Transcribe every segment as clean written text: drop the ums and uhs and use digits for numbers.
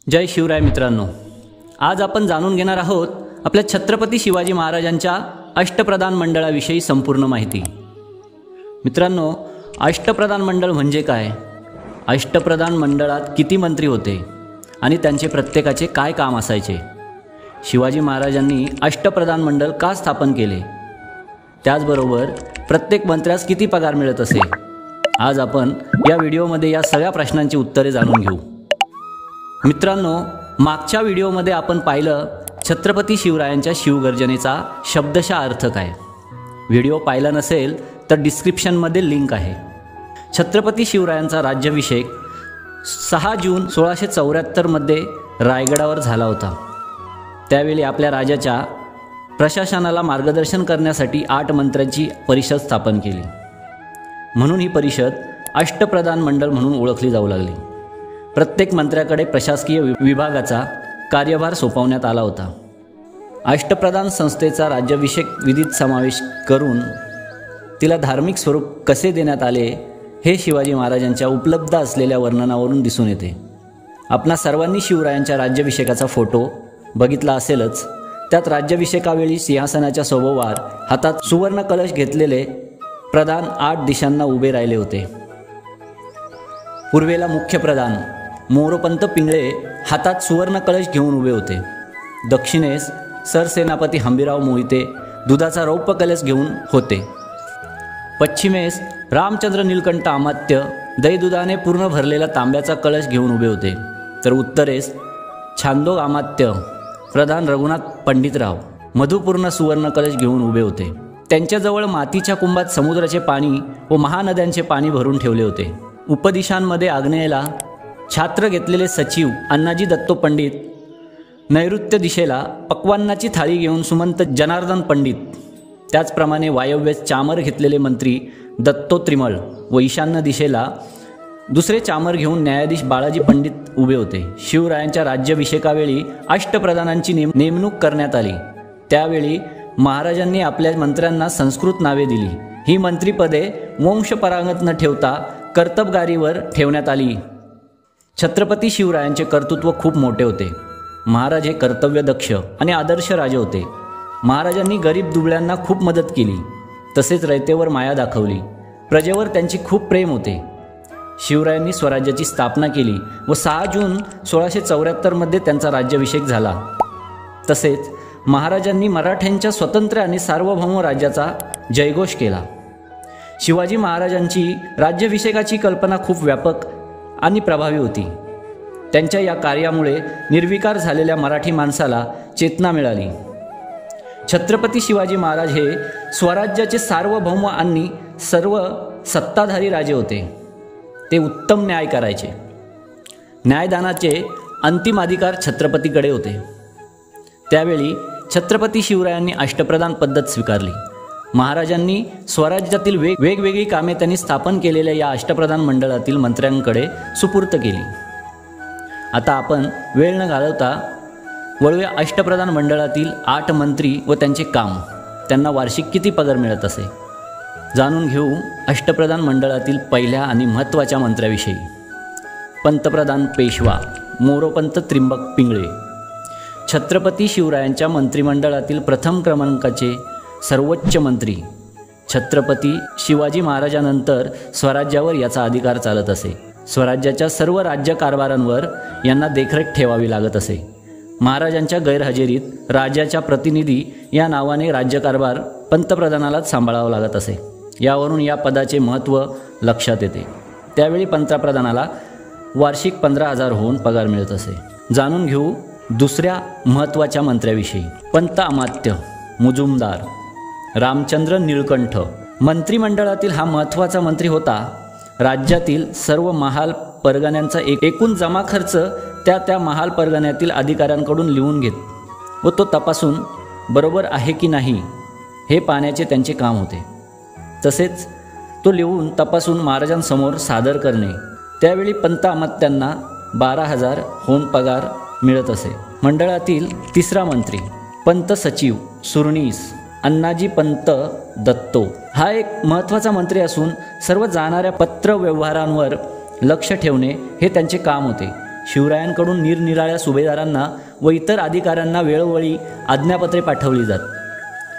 जय शिवराय मित्रांनो, आज आपण जाणून घेणार आहोत आपल्या छत्रपती शिवाजी महाराजांच्या अष्टप्रधान मंडळाविषयी संपूर्ण माहिती। मित्रांनो, अष्टप्रधान मंडळ म्हणजे काय? अष्टप्रधान मंडळात किती मंत्री होते आणि त्यांचे प्रत्येकाचे काय काम असायचे? शिवाजी महाराजांनी अष्टप्रधान मंडळ का स्थापन केले? त्याचबरोबर प्रत्येक मंत्र्यास किती पगार मिळत असे? आज आपण या व्हिडिओमध्ये या सगळ्या प्रश्नांची उत्तरे जाणून घेऊ। मित्रांनो, मागच्या व्हिडिओमध्ये आपण पाहिलं छत्रपती शिवरायांच्या शिवगर्जनेचा शब्दशः अर्थ काय। व्हिडिओ पाहिला नसेल तर डिस्क्रिप्शनमध्ये लिंक आहे। छत्रपती शिवरायांचा राज्याभिषेक 6 जून 1674 मध्ये रायगडावर झाला होता। त्यावेळी आपल्या राजाच्या प्रशासनाला मार्गदर्शन करण्यासाठी 8 मंत्र्यांची परिषद स्थापन केली, म्हणून ही परिषद अष्टप्रधान मंडळ म्हणून ओळखली जाऊ लागली। प्रत्येक मंत्र्याकडे प्रशासकीय विभागाचा कार्यभार सोपवण्यात आला होता। अष्टप्रधान संस्थेचा राज्याभिषेक विधीत समावेश करून तिला धार्मिक स्वरूप कसे देण्यात आले हे शिवाजी महाराजांच्या उपलब्ध असलेल्या वर्णनावरून दिसून येते। आपणा सर्वांनी शिवरायांच्या राज्याभिषेकाचा फोटो बघितला असेलच। त्यात राज्याभिषेकावेळी सिंहासनाच्या सभोवार हातात सुवर्ण कलश घेतलेले प्रधान 8 दिशांना उभे राहिले होते। पूर्वेला मुख्य प्रधान मोरोपंत पिंगळे हातात सुवर्ण कलश घेऊन उभे होते। दक्षिणेस सरसेनापती हंबीरराव मोहिते दुधाचा रौप्य कलश घेऊन होते। पश्चिमेस रामचंद्र नीलकंठ अमात्य दहीदुधाने पूर्ण भरलेला तांब्याचा कलश घेऊन उभे होते। तर उत्तरेस छांदोग अमात्य प्रधान रघुनाथ पंडितराव मधुपूर्ण सुवर्ण कलश घेऊन उभे होते। त्यांच्याजवळ मातीच्या कुंभात समुद्राचे पाणी व महानद्यांचे पाणी भरून ठेवले होते। उपदिशांमध्ये आग्नेयेला छात्र घेतलेले सचिव अण्णाजी दत्तो पंडित, नैऋत्य दिशेला पक्वान्नाची थाळी घेऊन सुमंत जनार्दन पंडित, त्याचप्रमाणे वायव्येस चामर घेतलेले मंत्री दत्तो त्रिमळ व ईशान्य दिशेला दुसरे चामर घेऊन न्यायाधीश बाळाजी पंडित उभे होते। शिवरायांच्या राज्याभिषेकावेळी अष्टप्रधानांची नेमणूक करण्यात आली। त्यावेळी महाराजांनी आपल्या मंत्र्यांना संस्कृत नावे दिली। ही मंत्रिपदे वंशपरागत न ठेवता कर्तबगारीवर ठेवण्यात आली। छत्रपती शिवरायांचे कर्तृत्व खूप मोठे होते। महाराज हे कर्तव्यदक्ष आणि आदर्श राजे होते। महाराजांनी गरीब दुबळ्यांना खूप मदत केली, तसेच रयतेवर माया दाखवली। प्रजेवर त्यांची खूप प्रेम होते। शिवरायांनी स्वराज्याची स्थापना केली व 6 जून 1674 मध्ये त्यांचा राज्याभिषेक झाला। तसेच महाराजांनी मराठ्यांच्या स्वतंत्र आणि सार्वभौम राज्याचा जयघोष केला। शिवाजी महाराजांची राज्याभिषेकाची कल्पना खूप व्यापक आणि प्रभावी होती। त्यांच्या या कार्यामुळे निर्विकार झालेल्या मराठी माणसाला चेतना मिळाली। छत्रपती शिवाजी महाराज हे स्वराज्याचे सार्वभौम आणि सर्व सत्ताधारी राजे होते। ते उत्तम न्याय करायचे। न्यायदानाचे अंतिम अधिकार छत्रपतीकडे होते। त्यावेळी छत्रपती शिवरायांनी अष्टप्रधान पद्धत स्वीकारली। महाराजांनी स्वराज्यातील वेगवेगळी कामे त्यांनी स्थापन केलेल्या या अष्टप्रधान मंडळातील मंत्र्यांकडे सुपूर्त केली। आता आपण वेळ न घालवता वळूया अष्टप्रधान मंडळातील 8 मंत्री व त्यांचे काम, त्यांना वार्षिक किती पगार मिळत असे जाणून घेऊ। अष्टप्रधान मंडळातील पहिल्या आणि महत्त्वाच्या मंत्र्याविषयी। पंतप्रधान पेशवा मोरोपंत त्रिंबक पिंगळे छत्रपती शिवरायांच्या मंत्रिमंडळातील प्रथम क्रमांकाचे सर्वोच्च मंत्री। छत्रपती शिवाजी महाराजांनंतर स्वराज्यावर याचा अधिकार चालत असे। स्वराज्याच्या सर्व राज्यकारभारांवर यांना देखरेख ठेवावी लागत असे। महाराजांच्या गैरहजेरीत राजाच्या प्रतिनिधी या नावाने राज्यकारभार पंतप्रधानालाच सांभाळावा लागत असे। यावरून या पदाचे महत्त्व लक्षात येते। त्यावेळी पंतप्रधानाला वार्षिक 15,000 होऊन पगार मिळत असे। जाणून घेऊ दुसऱ्या महत्त्वाच्या मंत्र्याविषयी। पंत अमात्य मुजुमदार रामचंद्र नीलकंठ मंत्रिमंडळातील हा महत्त्वाचा मंत्री होता। राज्यातील सर्व महाल परगण्यांचा एकूण जमा खर्च त्या महाल परगण्यातील अधिकाऱ्यांकडून लिहून घेत व तो तपासून बरोबर आहे की नाही हे पाहण्याचे त्यांचे काम होते। तसेच तो लिहून तपासून महाराजांसमोर सादर करणे। त्यावेळी पंत अमात्यांना 12,000 होऊन पगार मिळत असे। मंडळातील तिसरा मंत्री पंत सचिव सुरणीस अण्णाजी पंत दत्तो हा एक महत्त्वाचा मंत्री असून सर्व जाणाऱ्या पत्र व्यवहारांवर लक्ष ठेवणे हे त्यांचे काम होते। शिवरायांकडून निरनिराळ्या सुभेदारांना व इतर अधिकाऱ्यांना वेळोवेळी आज्ञापत्रे पाठवली जात.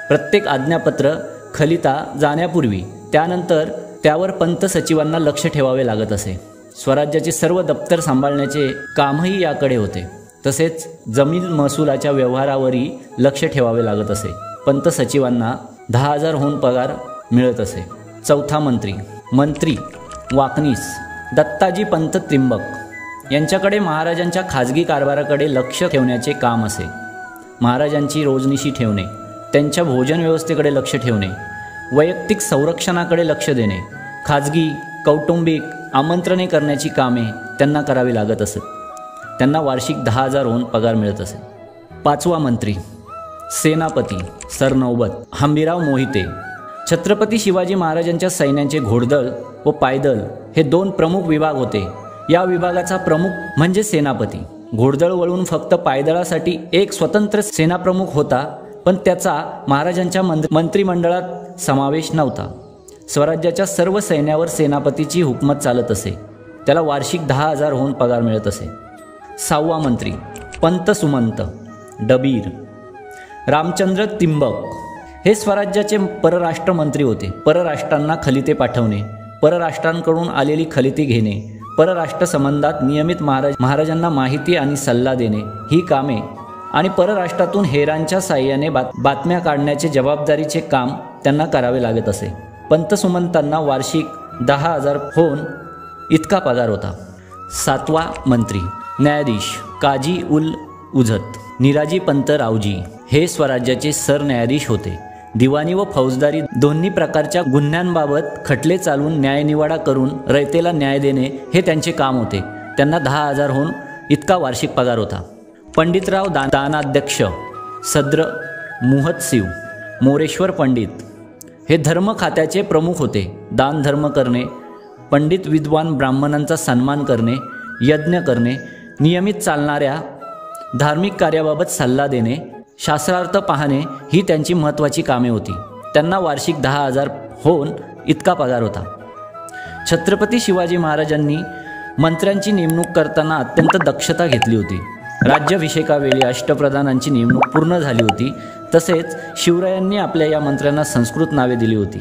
प्रत्येक आज्ञापत्र खलिता जाण्यापूर्वी त्यानंतर त्यावर पंत सचिवांना लक्ष ठेवावे लागत असे. स्वराज्याचे सर्व दप्तर सांभाळण्याचे कामही याकडे होते. तसेच जमीन महसुलाच्या व्यवहारावरही लक्ष ठेवावे लागत असे. पंत सचिवांना 10,000 पगार मिळत असे. चौथा मंत्री वाकनीस दत्ताजी पंत त्रिंबक यांच्याकडे महाराजांच्या खाजगी कारभाराकडे लक्ष ठेवण्याचे काम असे. महाराजांची रोजनिशी ठेवणे, त्यांच्या भोजन व्यवस्थेकडे लक्ष ठेवणे, वैयक्तिक संरक्षणाकडे लक्ष देणे, खाजगी कौटुंबिक आमंत्रणे करण्याची कामे त्यांना करावी लागत असत. त्यांना वार्षिक 10,000 पगार मिळत असे. पाचवा मंत्री सेनापती सरनौबत हंबीराव मोहिते. छत्रपती शिवाजी महाराजांच्या सैन्याचे घोडदळ व पायदळ हे 2 प्रमुख विभाग होते. या विभागाचा प्रमुख म्हणजे सेनापती. घोडदळ वळून फक्त पायदळासाठी एक स्वतंत्र सेनाप्रमुख होता, पण त्याचा महाराजांच्या मंत्रिमंडळात समावेश नव्हता. स्वराज्याच्या सर्व सैन्यावर सेनापतीची हुकूमत चालत असे. त्याला वार्षिक 10,000 पगार मिळत असे. सहावा मंत्री पंत सुमंत डबीर रामचंद्र त्रिंबक हे स्वराज्याचे परराष्ट्र मंत्री होते. परराष्ट्रांना खलिते पाठवणे, परराष्ट्रांकडून आलेली खलिते घेणे, परराष्ट्र संबंधात नियमित महाराजांना माहिती आणि सल्ला देणे ही कामे आणि परराष्ट्रातून हेरांच्या साह्याने बातम्या काढण्याचे जबाबदारीचे काम त्यांना करावे लागत असे. पंत सुमंतांना वार्षिक 10,000 इतका पगार होता. सातवा मंत्री न्यायाधीश काजी उल उझत निराजी पंत रावजी हे स्वराज्याचे सरन्यायाधीश होते. दिवाणी व फौजदारी दोन्ही प्रकारच्या गुन्ह्यांबाबत खटले चालवून न्यायनिवाडा करून रयतेला न्याय देणे हे त्यांचे काम होते. त्यांना 10,000 इतका वार्षिक पगार होता. पंडितराव दानाध्यक्ष सद्र मुहत्सिव मोरेश्वर पंडित हे धर्म खात्याचे प्रमुख होते. दान धर्म करणे, पंडित विद्वान ब्राह्मणांचा सन्मान करणे, यज्ञ करणे, नियमित चालणाऱ्या धार्मिक कार्याबाबत सल्ला देणे, शास्त्रार्थ पाहणे ही त्यांची महत्त्वाची कामे होती. त्यांना वार्षिक 10,000 इतका पगार होता. छत्रपती शिवाजी महाराजांनी मंत्र्यांची नेमणूक करताना अत्यंत दक्षता घेतली होती. राज्याभिषेकावेळी अष्टप्रधानांची नेमणूक पूर्ण झाली होती. तसेच शिवरायांनी आपल्या या मंत्र्यांना संस्कृत नावे दिली होती.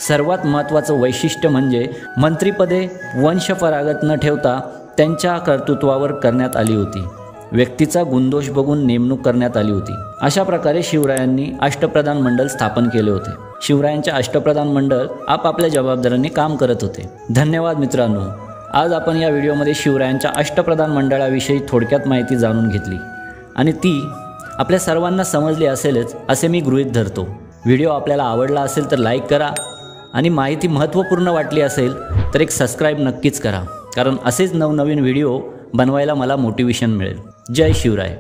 सर्वात महत्त्वाचं वैशिष्ट्य म्हणजे मंत्रिपदे वंशपरागत न ठेवता त्यांच्या कर्तृत्वावर करण्यात आली होती. व्यक्तीचा गुणदोष बघून नेमणूक करण्यात आली होती. अशा प्रकारे शिवरायांनी अष्टप्रधान मंडळ स्थापन केले होते. शिवरायांचे अष्टप्रधान मंडळ आपापल्या जबाबदारीने काम करत होते. धन्यवाद मित्रांनो. आज आपण या व्हिडिओमध्ये शिवरायांच्या अष्टप्रधान मंडळाविषयी थोडक्यात माहिती जाणून घेतली आणि ती आपल्या सर्वांना समजली असेलच असे मी गृहीत धरतो. व्हिडिओ आपल्याला आवडला असेल तर लाईक करा आणि माहिती महत्त्वपूर्ण वाटली असेल तर एक सबस्क्राईब नक्कीच करा, कारण असेच नवनवीन व्हिडिओ बनवायला मला मोटिवेशन मिळेल. जय शिवराय.